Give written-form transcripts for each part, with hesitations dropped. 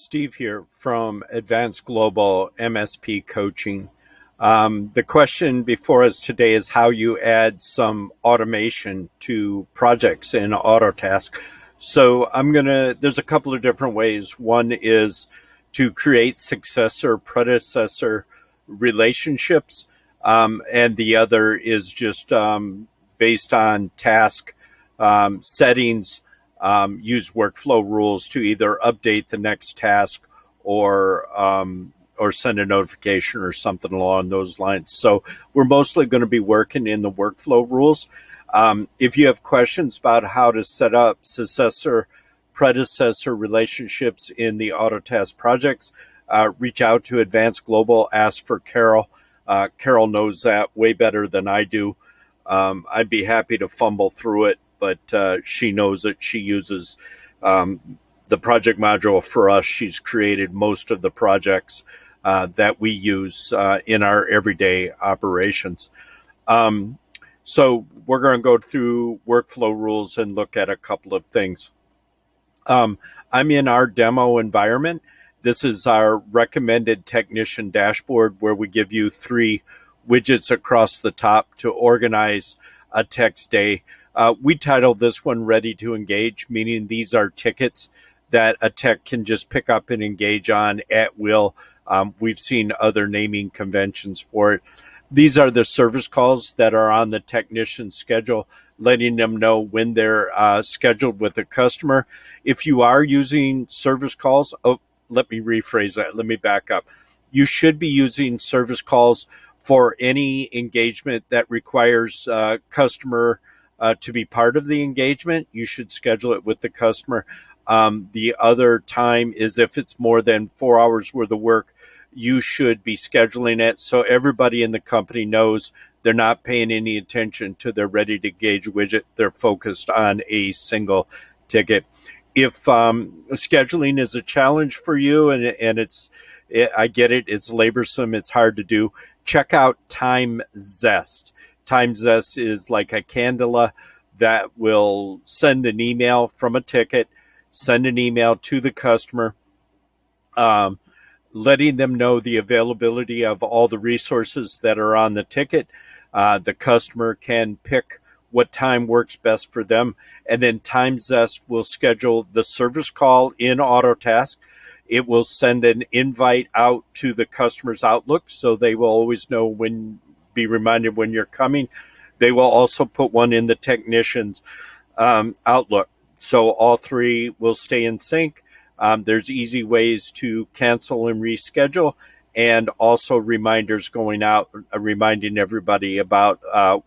Steve here from Advanced Global MSP Coaching. The question before us today is how you add some automation to projects in Autotask. So there's a couple of different ways. One is to create successor predecessor relationships, and the other is just based on task settings. Use workflow rules to either update the next task or send a notification or something along those lines. So we're mostly going to be working in the workflow rules. If you have questions about how to set up successor predecessor relationships in the Autotask projects, reach out to Advanced Global, ask for Carol. Carol knows that way better than I do. I'd be happy to fumble through it, but she knows that she uses the project module for us. She's created most of the projects that we use in our everyday operations. So we're going to go through workflow rules and look at a couple of things. I'm in our demo environment. This is our recommended technician dashboard where we give you 3 widgets across the top to organize a tech's day. We titled this one Ready to Engage, meaning these are tickets that a tech can just pick up and engage on at will. We've seen other naming conventions for it. These are the service calls that are on the technician's schedule, letting them know when they're scheduled with a customer. If you are using service calls, let me rephrase that. Let me back up. You should be using service calls for any engagement that requires customer to be part of the engagement. You should schedule it with the customer. The other time is if it's more than 4 hours worth of work, you should be scheduling it so everybody in the company knows they're not paying any attention to their ready to engage widget. They're focused on a single ticket. If scheduling is a challenge for you and I get it, it's laborsome, it's hard to do, check out Time Zest. Time Zest is like a candela that will send an email from a ticket, send an email to the customer, letting them know the availability of all the resources that are on the ticket. The customer can pick what time works best for them, and then Time Zest will schedule the service call in Autotask. It will send an invite out to the customer's Outlook, so they will always know be reminded when you're coming. They will also put one in the technician's Outlook, so all 3 will stay in sync. There's easy ways to cancel and reschedule, and also reminders going out, reminding everybody about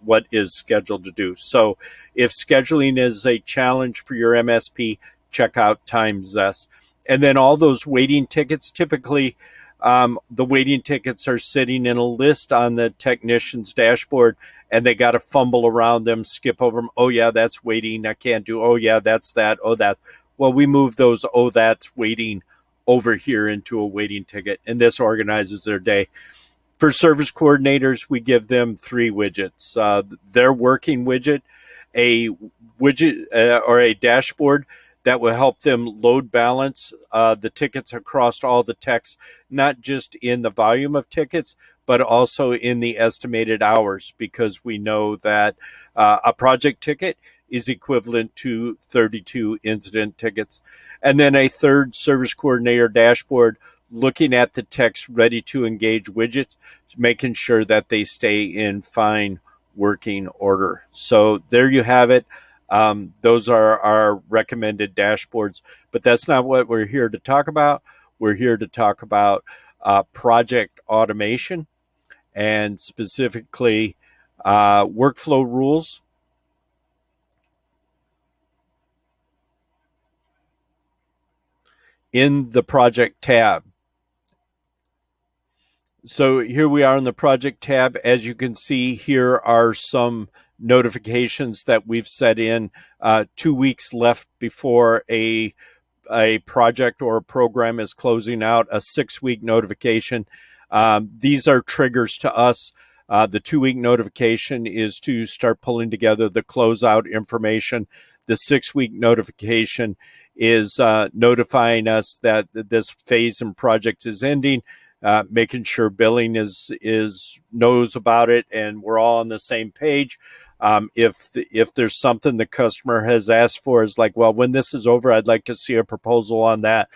what is scheduled to do. So if scheduling is a challenge for your MSP, check out Time Zest. And then all those waiting tickets, typically the waiting tickets are sitting in a list on the technician's dashboard, and they got to fumble around them, skip over them. Oh, yeah, that's waiting. I can't do. Oh, yeah, that's that. Oh, that's. Well, we move those, oh, that's waiting, over here into a waiting ticket, and this organizes their day. For service coordinators, we give them 3 widgets. Their working widget, a widget or a dashboard that will help them load balance the tickets across all the techs, not just in the volume of tickets, but also in the estimated hours, because we know that a project ticket is equivalent to 32 incident tickets. And then a third service coordinator dashboard looking at the tech's ready to engage widgets, making sure that they stay in fine working order. So there you have it. Those are our recommended dashboards, but that's not what we're here to talk about. We're here to talk about project automation and specifically workflow rules. In the project tab. So here we are in the project tab. As you can see, here are some notifications that we've set in. 2 weeks left before a project or a program is closing out, a 6-week notification. These are triggers to us. The 2-week notification is to start pulling together the closeout information. The 6-week notification is notifying us that this phase and project is ending, making sure billing is knows about it, and we're all on the same page. If there's something the customer has asked for, is like, well, when this is over, I'd like to see a proposal on that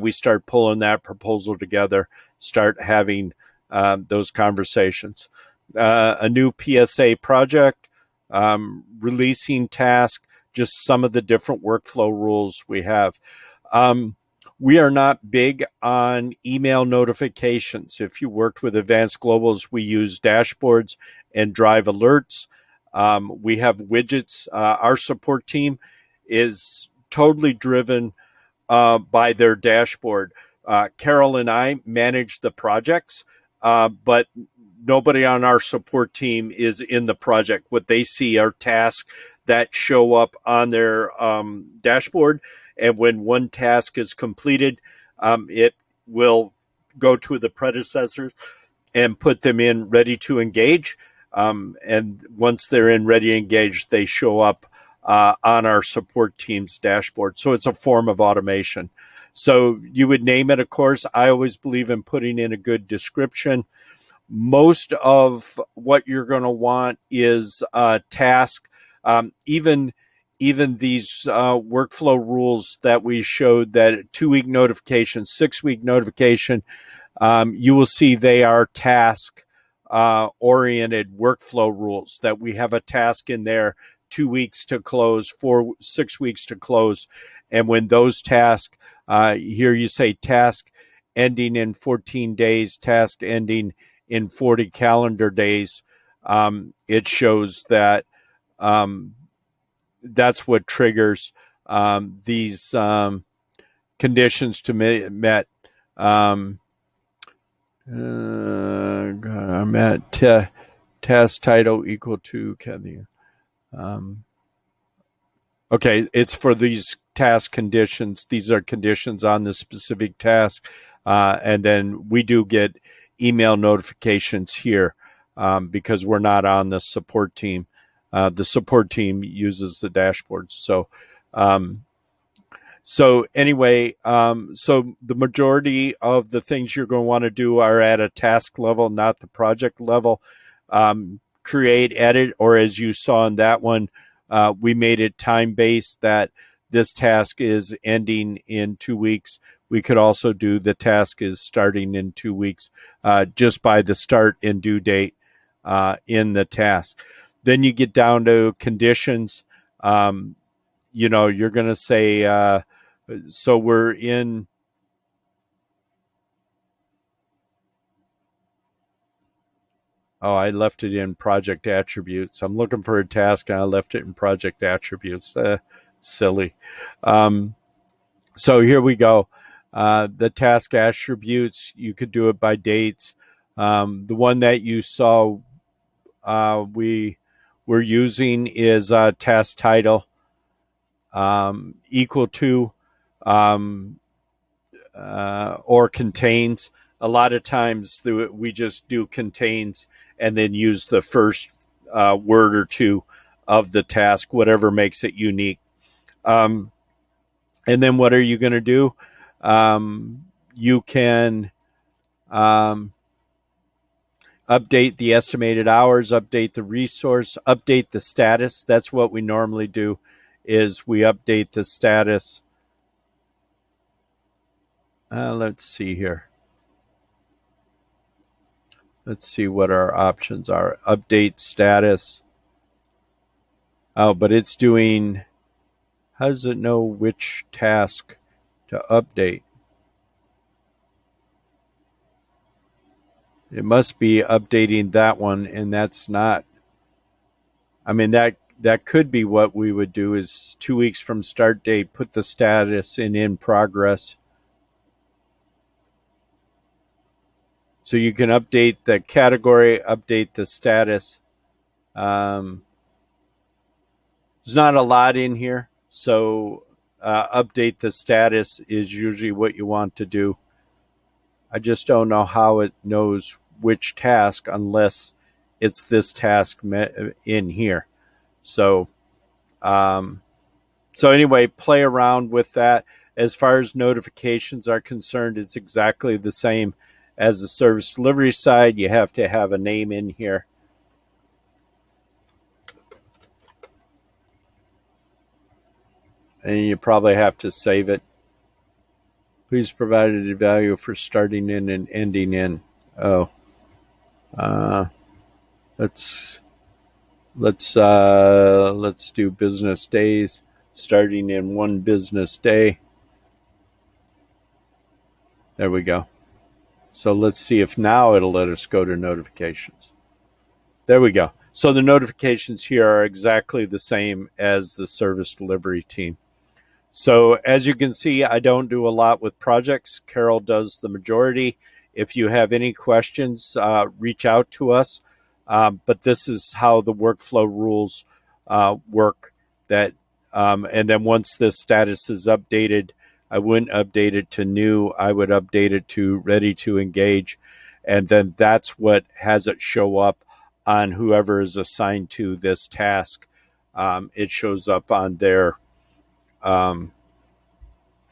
we start pulling that proposal together, start having those conversations. A new PSA project, releasing task, just some of the different workflow rules we have. We are not big on email notifications. If you worked with Advanced Globals, we use dashboards and drive alerts. We have widgets. Our support team is totally driven by their dashboard. Carol and I manage the projects, but nobody on our support team is in the project. What they see are tasks that show up on their dashboard, and when one task is completed, it will go to the predecessors and put them in ready to engage. And once they're in ready to engage, they show up on our support team's dashboard. So it's a form of automation. So you would name it, of course. I always believe in putting in a good description. Most of what you're going to want is a task. Even these workflow rules that we showed, that 2-week notification, 6-week notification, you will see they are task oriented workflow rules, that we have a task in there, 2 weeks to close, 6 weeks to close. And when those tasks, here you say task ending in 14 days, task ending in 40 calendar days, it shows that that's what triggers these conditions to be met. I'm at task title equal to okay, it's for these task conditions. These are conditions on the specific task. And then we do get email notifications here because we're not on the support team. The support team uses the dashboards. So anyway, so the majority of the things you're going to want to do are at a task level, not the project level. Create, edit, or as you saw in that one, we made it time-based, that this task is ending in 2 weeks. We could also do the task is starting in 2 weeks just by the start and due date in the task. Then you get down to conditions. You're going to say, so we're in, I left it in project attributes. I'm looking for a task and I left it in project attributes. Silly. So here we go. The task attributes, you could do it by dates. The one that you saw we're using is task title equal to or contains. A lot of times we just do contains and then use the first word or two of the task, whatever makes it unique. And then what are you going to do? You can update the estimated hours, update the resource, update the status. That's what we normally do, is we update the status. Let's see here. Let's see what our options are. Update status. Oh, but it's doing, how does it know which task to update? It must be updating that one, and that's not. I mean, that could be what we would do, is 2 weeks from start date, put the status in progress. So you can update the category, update the status. There's not a lot in here, so update the status is usually what you want to do. I just don't know how it knows which task unless it's this task in here. So So anyway, play around with that. As far as notifications are concerned, it's exactly the same as the service delivery side. You have to have a name in here. And you probably have to save it. Please provide a value for starting in and ending in. Oh, let's do business days, starting in one business day. There we go. So let's see if now it'll let us go to notifications. There we go. So the notifications here are exactly the same as the service delivery team. So as you can see, I don't do a lot with projects. Carol does the majority. If you have any questions, reach out to us. But this is how the workflow rules work. And then once this status is updated, I wouldn't update it to new. I would update it to ready to engage. And then that's what has it show up on whoever is assigned to this task. It shows up on their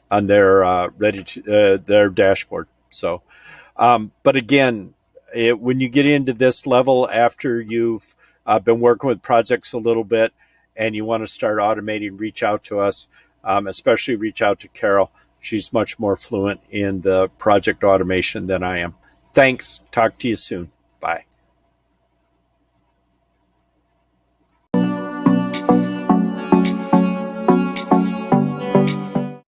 their dashboard. So, but again, when you get into this level, after you've been working with projects a little bit and you want to start automating, reach out to us. Especially reach out to Carol. She's much more fluent in the project automation than I am. Thanks. Talk to you soon.